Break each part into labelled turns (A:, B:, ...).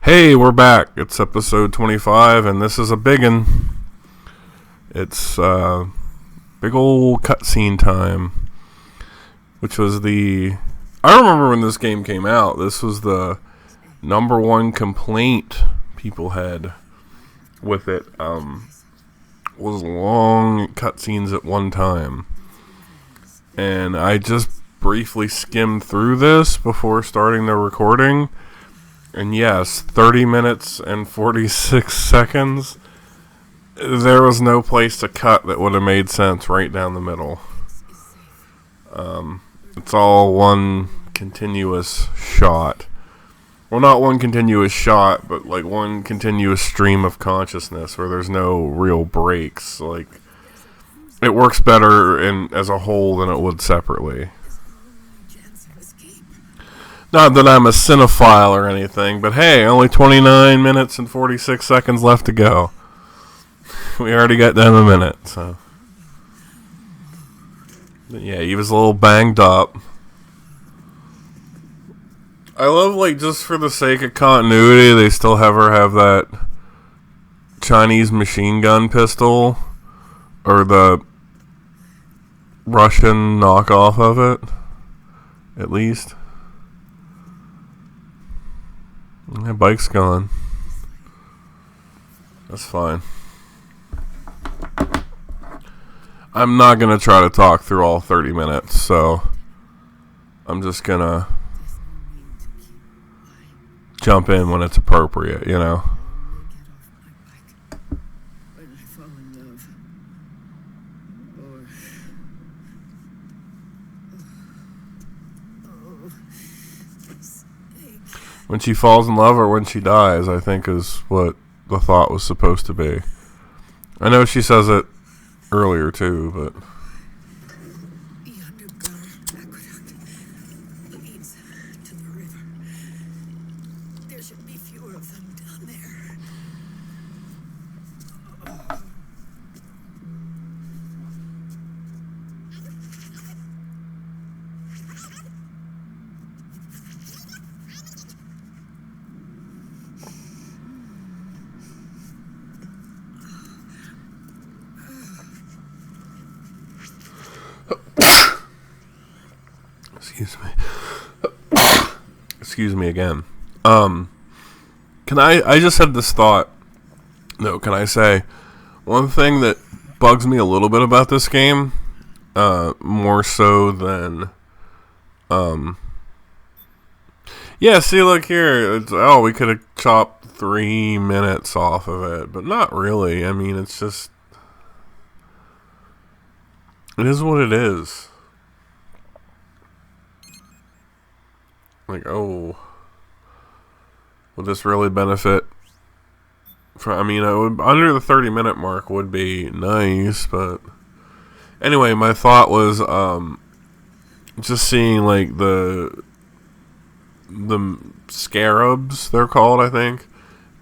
A: Hey, we're back. It's episode 25, and this is a biggin. It's big old cutscene time, which was I remember when this game came out. This was the number one complaint people had with it. Was long cutscenes at one time, and I just briefly skimmed through this before starting the recording. And yes, 30 minutes and 46 seconds. There was no place to cut that would have made sense right down the middle. It's all one continuous shot. Well, not one continuous shot, but like one continuous stream of consciousness where there's no real breaks. Like, it works better as a whole than it would separately. Not that I'm a cinephile or anything, but hey, only 29 minutes and 46 seconds left to go. We already got done a minute, so. But yeah, he was a little banged up. I love, like, just for the sake of continuity, they still have her have that Chinese machine gun pistol, or the Russian knockoff of it, at least. My bike's gone. That's fine. I'm not going to try to talk through all 30 minutes, so I'm just going to jump in when it's appropriate, you know? When she falls in love or when she dies, I think is what the thought was supposed to be. I know she says it earlier too, but
B: The underground aqueduct leads to the river. There should be fewer of them down there.
A: Excuse me again. I just had this thought. No, can I say one thing that bugs me a little bit about this game, more so than, yeah, see, look here, we could have chopped 3 minutes off of it, but not really. I mean, it's just, it is what it is. Like, oh, will this really benefit? Under the 30-minute mark would be nice, but anyway, my thought was just seeing like the scarabs, they're called, I think,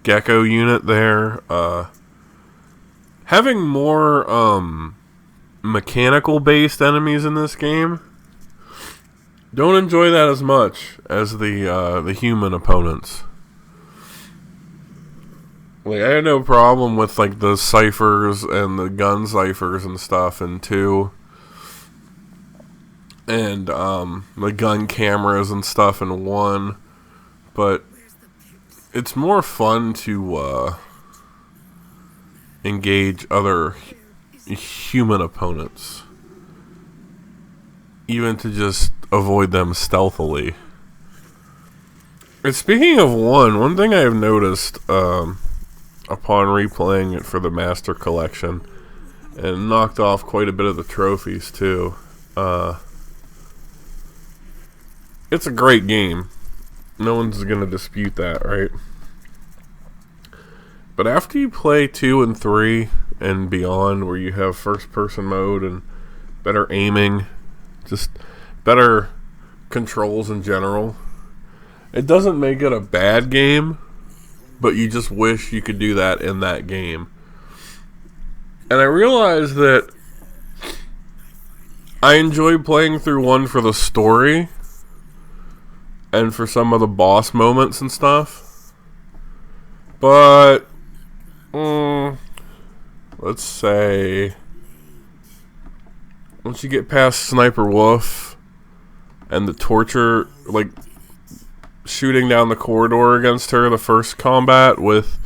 A: gecko unit there, having more mechanical based enemies in this game. Don't enjoy that as much as the human opponents. Like, I had no problem with like the ciphers and the gun ciphers and stuff in 2, and the gun cameras and stuff in 1, but it's more fun to engage other human opponents, even to just avoid them stealthily. And speaking of one thing I have noticed upon replaying it for the Master Collection, and knocked off quite a bit of the trophies too, it's a great game. No one's going to dispute that, right? But after you play 2 and 3 and beyond, where you have first person mode and better aiming, just better controls in general, it doesn't make it a bad game, but you just wish you could do that in that game. And I realized that I enjoyed playing through 1 for the story and for some of the boss moments and stuff. But let's say once you get past Sniper Wolf and the torture, like shooting down the corridor against her, the first combat with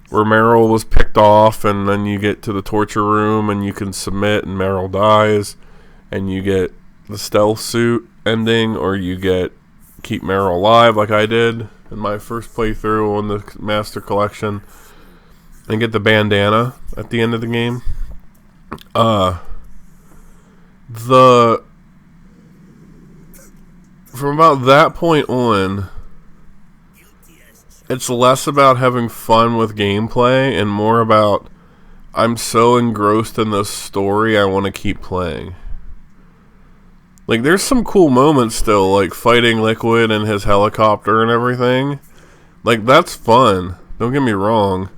A: where Meryl was picked off, and then you get to the torture room and you can submit and Meryl dies, and you get the stealth suit ending, or you get keep Meryl alive like I did in my first playthrough on the Master Collection, and get the bandana at the end of the game. From about that point on, it's less about having fun with gameplay and more about I'm so engrossed in this story I want to keep playing. Like, there's some cool moments still, like fighting Liquid and his helicopter and everything. Like, that's fun. Don't get me wrong.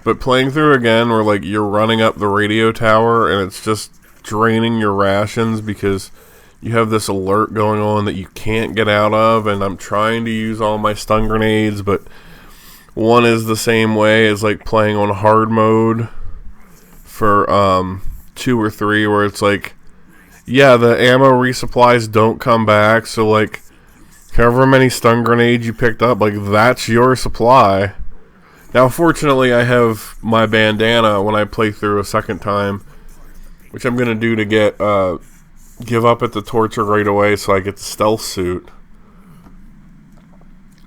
A: But playing through again where, like, you're running up the radio tower and it's just draining your rations because you have this alert going on that you can't get out of, and I'm trying to use all my stun grenades, but one is the same way as, like, playing on hard mode for 2 or 3, where it's like, yeah, the ammo resupplies don't come back, so, like, however many stun grenades you picked up, like, that's your supply. Now, fortunately, I have my bandana when I play through a second time, which I'm going to do to get, give up at the torture right away so I get the stealth suit.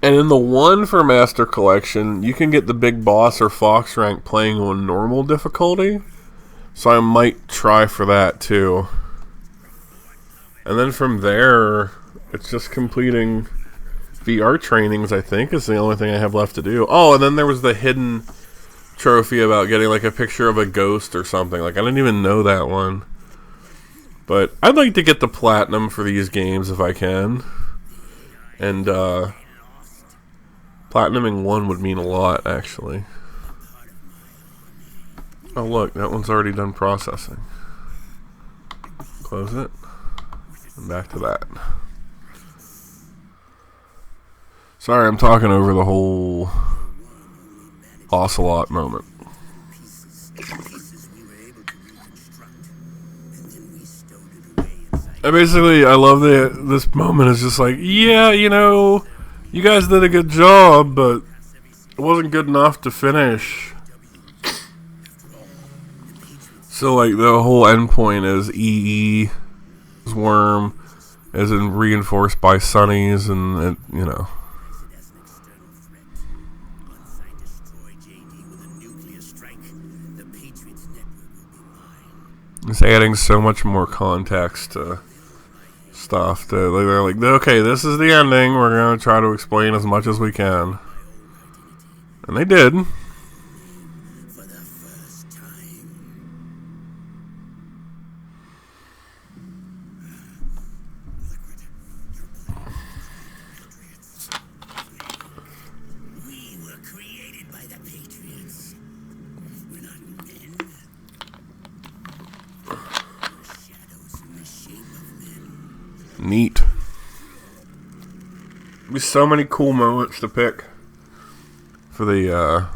A: And in the one for Master Collection, you can get the Big Boss or Fox rank playing on normal difficulty, so I might try for that too. And then from there, it's just completing VR trainings, I think, is the only thing I have left to do. Oh, and then there was the hidden trophy about getting, like, a picture of a ghost or something. Like, I didn't even know that one. But I'd like to get the platinum for these games if I can. And, platinuming one would mean a lot, actually. Oh, look, that one's already done processing. Close it. And back to that. Sorry, I'm talking over the whole Ocelot moment. And basically, I love that this moment is just like, yeah, you know, you guys did a good job, but it wasn't good enough to finish. So, like, the whole end point is EE's worm, as in reinforced by Sonny's, and it, you know. It's adding so much more context to stuff. They're like, okay, this is the ending. We're going to try to explain as much as we can. And they did. Neat. There's so many cool moments to pick for the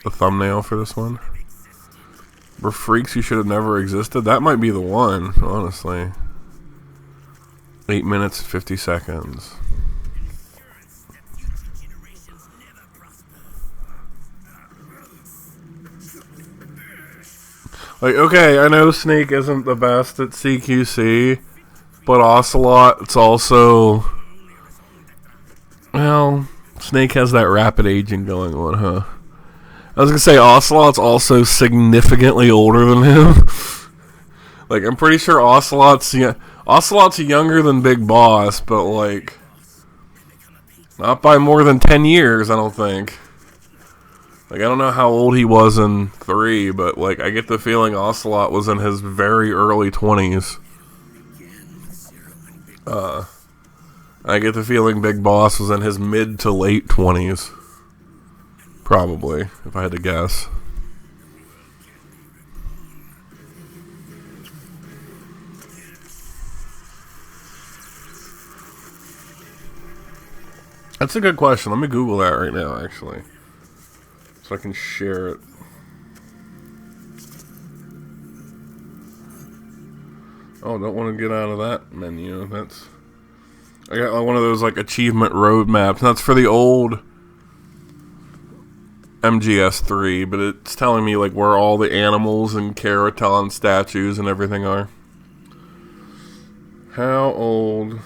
A: thumbnail for this one. We're freaks who should have never existed. That might be the one, honestly. 8 minutes and 50 seconds. Like, okay, I know Snake isn't the best at CQC, but Ocelot, it's also... Well, Snake has that rapid aging going on, huh? I was gonna say, Ocelot's also significantly older than him. Like, I'm pretty sure Ocelot's younger than Big Boss, but, like, not by more than 10 years, I don't think. Like, I don't know how old he was in 3, but, like, I get the feeling Ocelot was in his very early 20s. I get the feeling Big Boss was in his mid to late 20s. Probably, if I had to guess. That's a good question. Let me Google that right now, actually, so I can share it. Oh, don't want to get out of that menu. I got one of those like achievement roadmaps. That's for the old MGS3, but it's telling me like where all the animals and Keraton statues and everything are. How old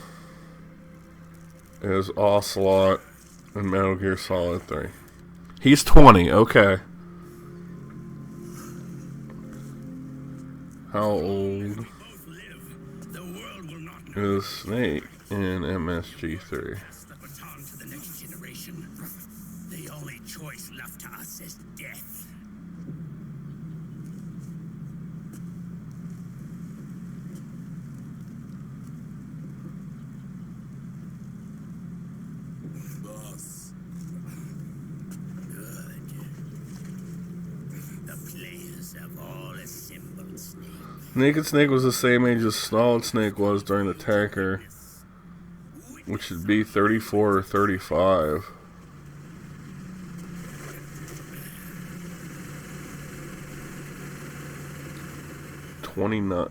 A: is Ocelot in Metal Gear Solid 3? He's 20, okay. How old is Snake in MSG3?
B: The baton to the next generation. The only choice left to us is death. Boss. Good. The players have all assembled, Snake.
A: Naked Snake was the same age as Solid Snake was during the Tanker, which should be 34 or 35.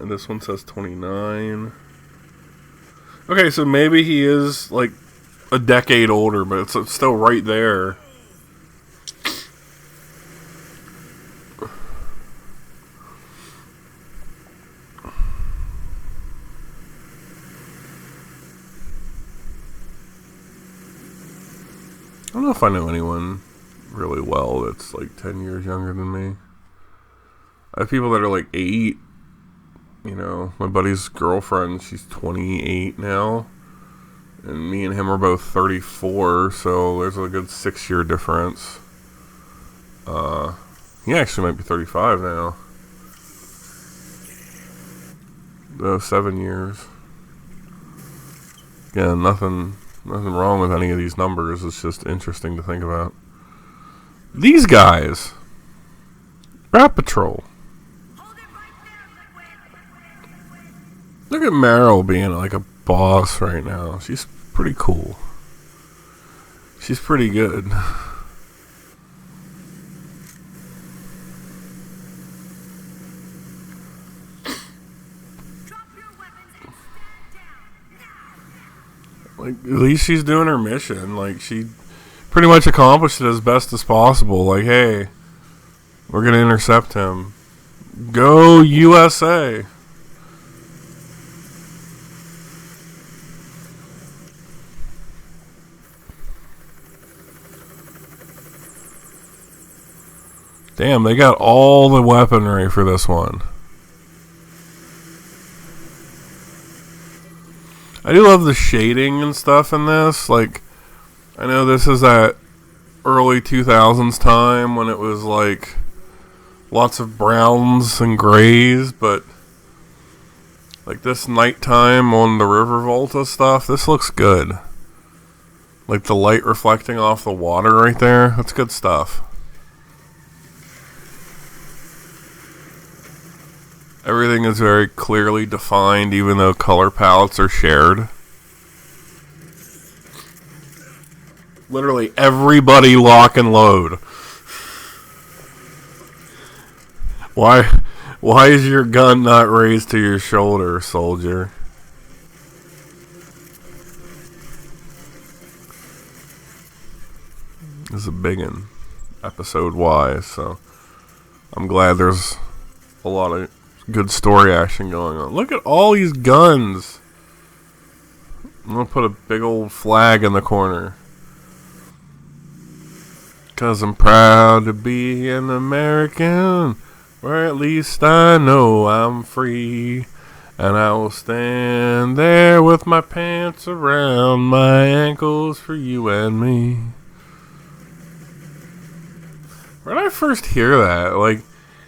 A: This one says 29. Okay, so maybe he is like a decade older, but it's still right there. I don't know if I know anyone really well that's like 10 years younger than me. I have people that are like 8. You know, my buddy's girlfriend, she's 28 now. And me and him are both 34, so there's a good 6-year difference. He actually might be 35 now. 7 years. Yeah, nothing wrong with any of these numbers. It's just interesting to think about. These guys. Rat Patrol. Look at Meryl being like a boss right now. She's pretty cool. She's pretty good. Like, at least she's doing her mission. Like, she pretty much accomplished it as best as possible. Like, hey, we're gonna intercept him. Go USA. Damn, they got all the weaponry for this one. I do love the shading and stuff in this. Like, I know this is that early 2000s time when it was like lots of browns and grays, but like this nighttime on the River Volta stuff, this looks good. Like the light reflecting off the water right there, that's good stuff. Everything is very clearly defined, even though color palettes are shared. Literally everybody lock and load. Why is your gun not raised to your shoulder, soldier? This is a big one, episode-wise, so I'm glad there's a lot of good story action going on. Look at all these guns. I'm gonna put a big old flag in the corner. 'Cause I'm proud to be an American, or at least I know I'm free. And I will stand there with my pants around my ankles for you and me. Where did I first hear that? Like,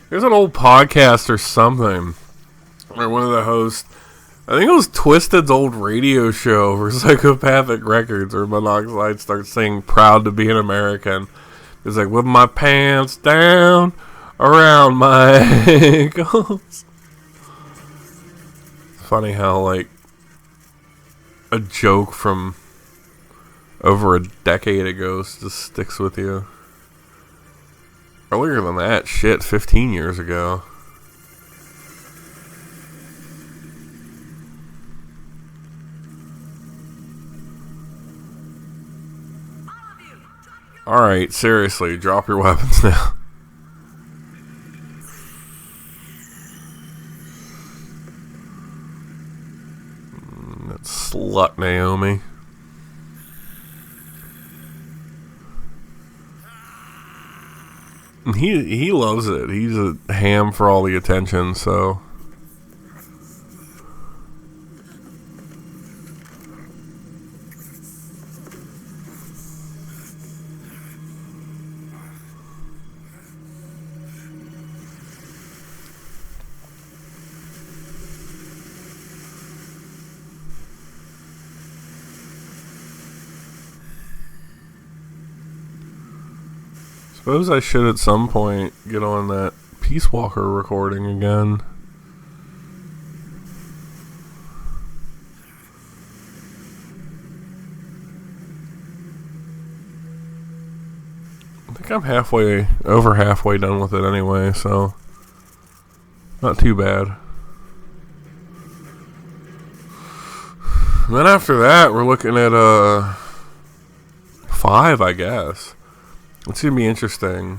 A: there's an old podcast or something where one of the hosts, I think it was Twisted's old radio show for Psychopathic Records, where Monoxide starts saying proud to be an American. He's like, with my pants down around my ankles. Funny how like a joke from over a decade ago just sticks with you. Earlier than that, shit, 15 years ago. Alright, seriously, drop your weapons now. That slut Naomi. He loves it. He's a ham for all the attention, so... Suppose I should at some point get on that Peace Walker recording again. I think I'm over halfway done with it anyway, so not too bad. And then after that, we're looking at 5, I guess. It's gonna be interesting.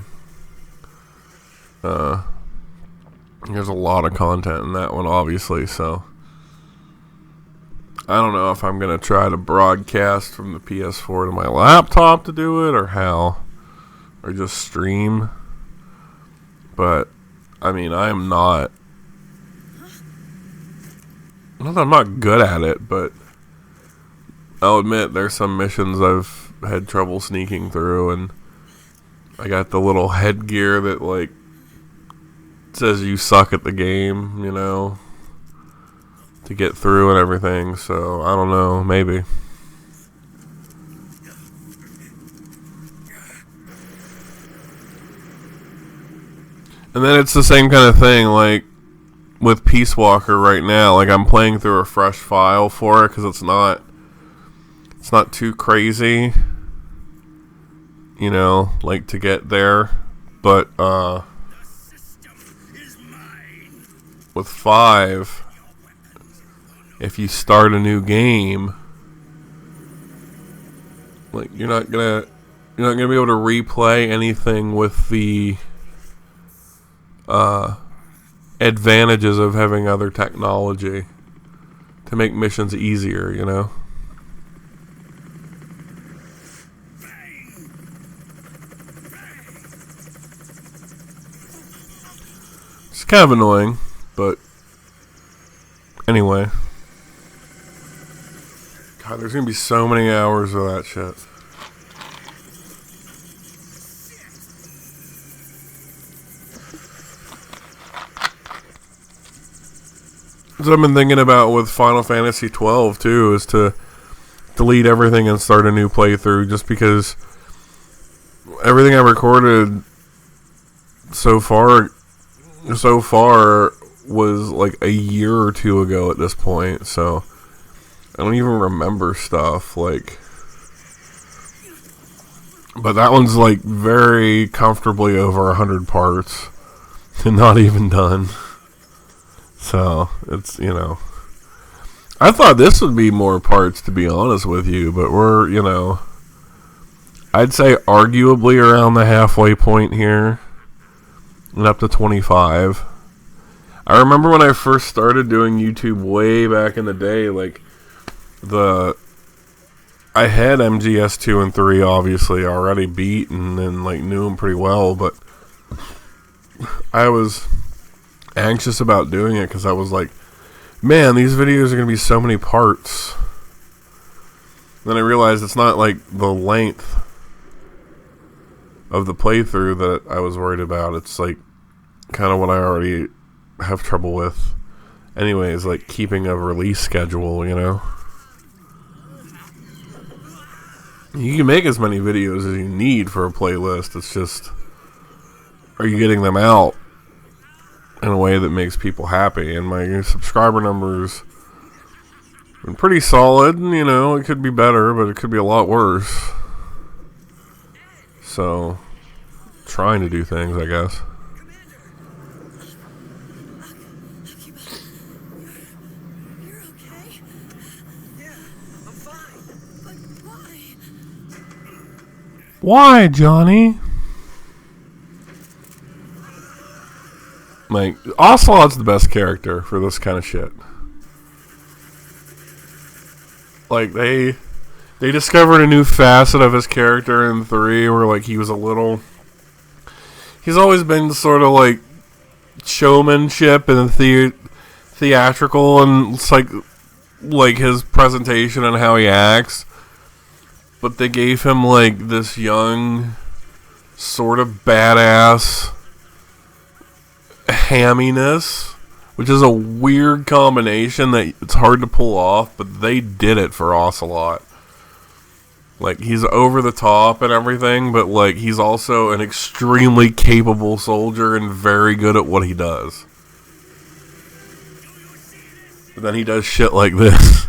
A: There's a lot of content in that one, obviously, so I don't know if I'm gonna try to broadcast from the PS4 to my laptop to do it, or how, or just stream. But I mean, I'm not that I'm not good at it, but I'll admit there's some missions I've had trouble sneaking through, and I got the little headgear that, like, says you suck at the game, you know, to get through and everything, so I don't know, maybe. And then it's the same kind of thing, like, with Peace Walker right now, like, I'm playing through a fresh file for it, because it's not too crazy, you know, like, to get there, but, with 5, if you start a new game, like, you're not gonna be able to replay anything with the, advantages of having other technology to make missions easier, you know? It's kind of annoying, but anyway. God, there's gonna be so many hours of that shit. What I've been thinking about with Final Fantasy 12 too is to delete everything and start a new playthrough, just because everything I recorded so far was like a year or two ago at this point, so I don't even remember stuff, like, but that one's like very comfortably over 100 parts and not even done. So, it's, you know, I thought this would be more parts, to be honest with you, but we're, you know, I'd say arguably around the halfway point here, and up to 25. I remember when I first started doing YouTube way back in the day, like, I had MGS 2 and 3 obviously already beat, and then, like, knew them pretty well, but I was anxious about doing it because I was like, man, these videos are going to be so many parts. Then I realized it's not like the length of the playthrough that I was worried about. It's like kind of what I already have trouble with anyways, like keeping a release schedule, you know. You can make as many videos as you need for a playlist. It's just, are you getting them out in a way that makes people happy? And my subscriber numbers been pretty solid. You know, it could be better, but it could be a lot worse. So, trying to do things, I guess.
B: You're okay? Yeah, I'm fine. But why?
A: Why, Johnny? Like, Ocelot's the best character for this kind of shit. Like, they discovered a new facet of his character in 3 where, like, he was a little... He's always been sort of, like, showmanship and theatrical and it's like his presentation and how he acts. But they gave him, like, this young, sort of badass hamminess, which is a weird combination that it's hard to pull off, but they did it for Ocelot. Like, he's over the top and everything, but, like, he's also an extremely capable soldier and very good at what he does. But then he does shit like this.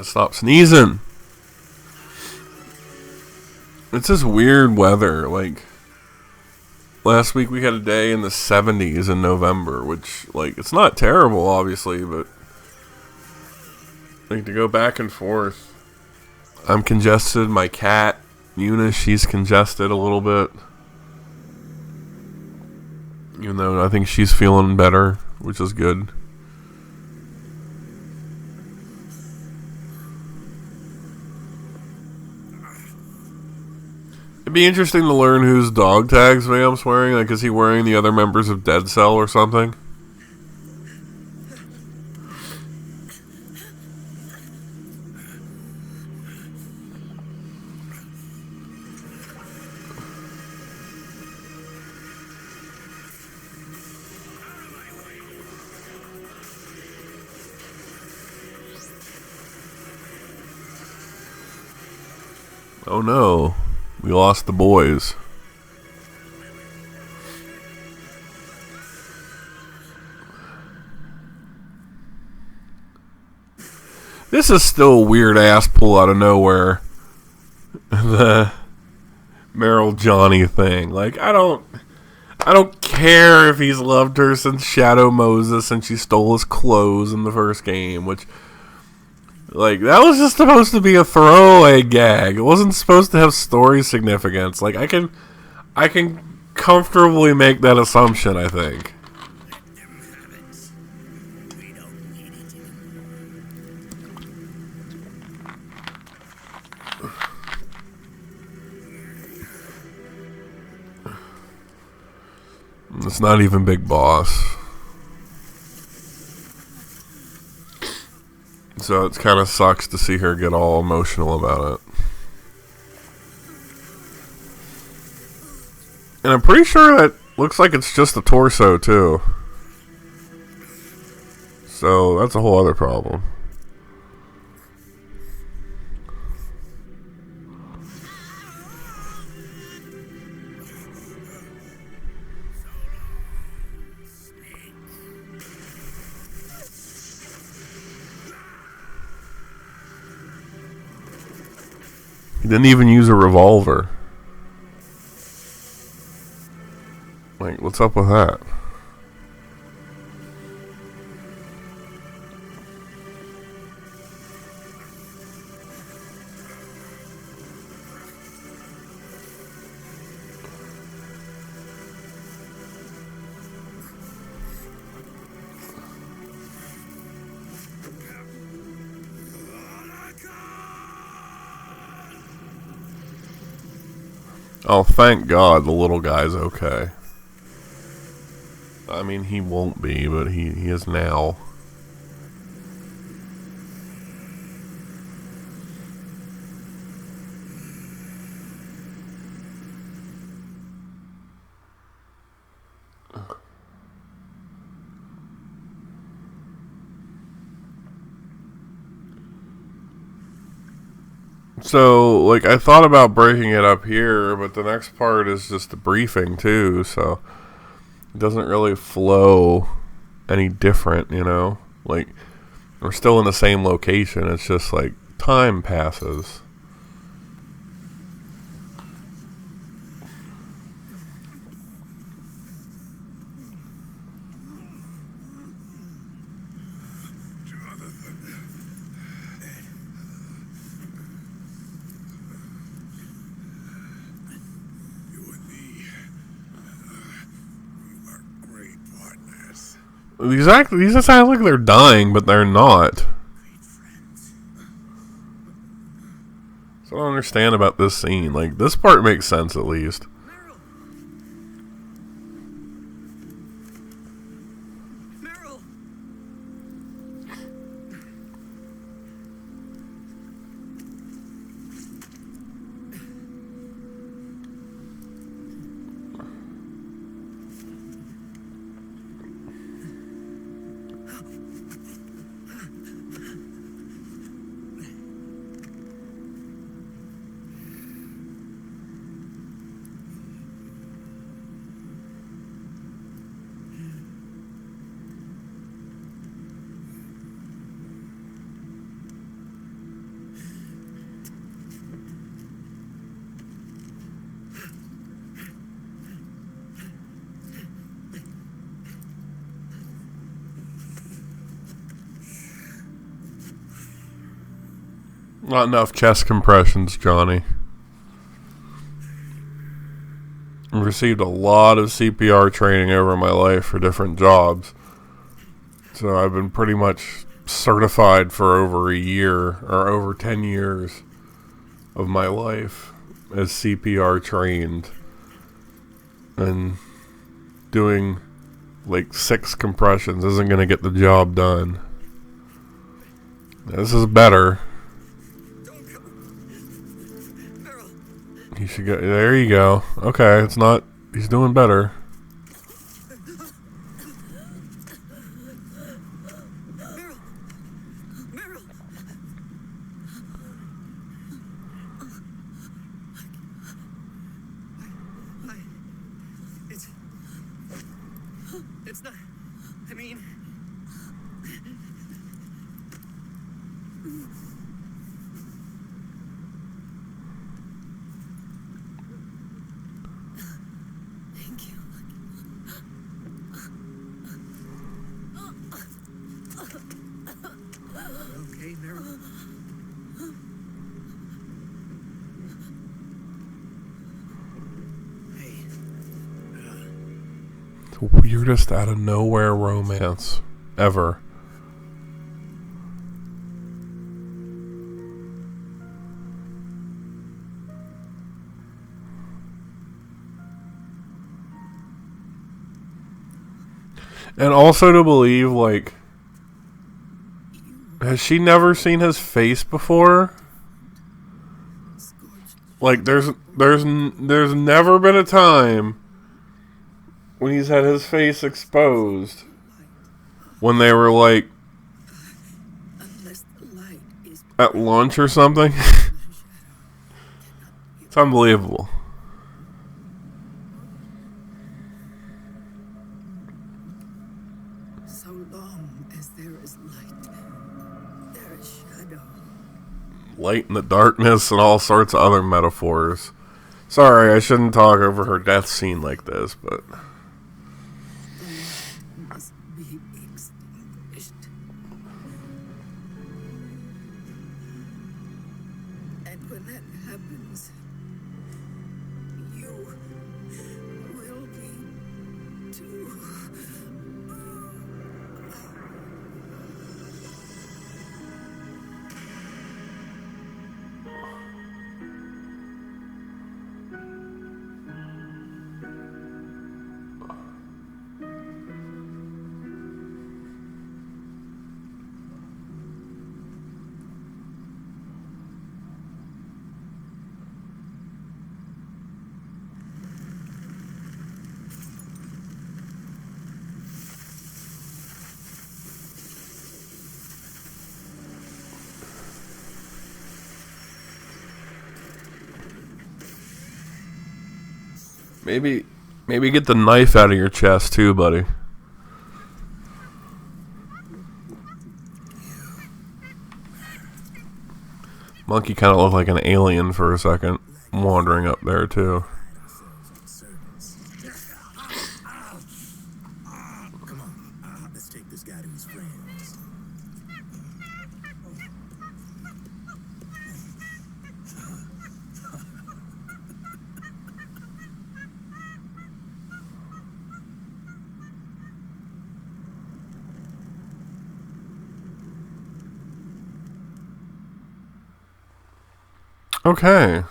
A: Stop sneezing. It's this weird weather. Like, last week we had a day in the 70s in November, which, like, it's not terrible, obviously, but like, to go back and forth. I'm congested. My cat, Eunice, she's congested a little bit. Even though I think she's feeling better, which is good. It'd be interesting to learn whose dog tags Vamp's wearing. Like, is he wearing the other members of Dead Cell or something? Oh no. We lost the boys. This is still a weird ass pull out of nowhere. The Meryl Johnny thing. Like, I don't care if he's loved her since Shadow Moses and she stole his clothes in the first game, which, like, that was just supposed to be a throwaway gag. It wasn't supposed to have story significance. Like, I can comfortably make that assumption, I think. It's not even Big Boss. So it kind of sucks to see her get all emotional about it. And I'm pretty sure that looks like it's just the torso, too. So that's a whole other problem. He didn't even use a revolver. Like, what's up with that? Oh, thank God the little guy's okay. I mean, he won't be, but he is now. So, like, I thought about breaking it up here, but the next part is just the briefing, too, so it doesn't really flow any different, you know? Like, we're still in the same location, it's just like time passes. Exactly. These just sound like they're dying, but they're not. So I don't understand about this scene. Like, this part makes sense at least.
B: Meryl! Meryl!
A: Not enough chest compressions, Johnny. I've received a lot of CPR training over my life for different jobs. So I've been pretty much certified for over a year, or over 10 years of my life as CPR trained. And doing like 6 compressions isn't going to get the job done. This is better.
B: Don't go! Meryl!
A: He should go. There you go. Okay, it's not. He's doing better.
B: Meryl! Meryl! I... It's not... I mean... Thank you. Okay, Meryl? Hey.
A: The weirdest out of nowhere romance ever. And also to believe, like, has she never seen his face before? Like, there's never been a time when he's had his face exposed when they were like
B: Unless the light is
A: at lunch or something. It's unbelievable.
B: so long as there is light, there is shadow.
A: Light in the darkness and all sorts of other metaphors. Sorry, I shouldn't talk over her death scene like this, but
B: The light must be extinguished. And when that happens, you will be too.
A: Maybe get the knife out of your chest too, buddy. Monkey kind of looked like an alien for a second, wandering up there too.
C: Come on, let's take this guy to his friends.
A: Okay.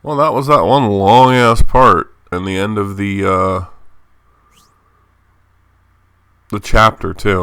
A: Well, that was that one long ass part and the end of the chapter too.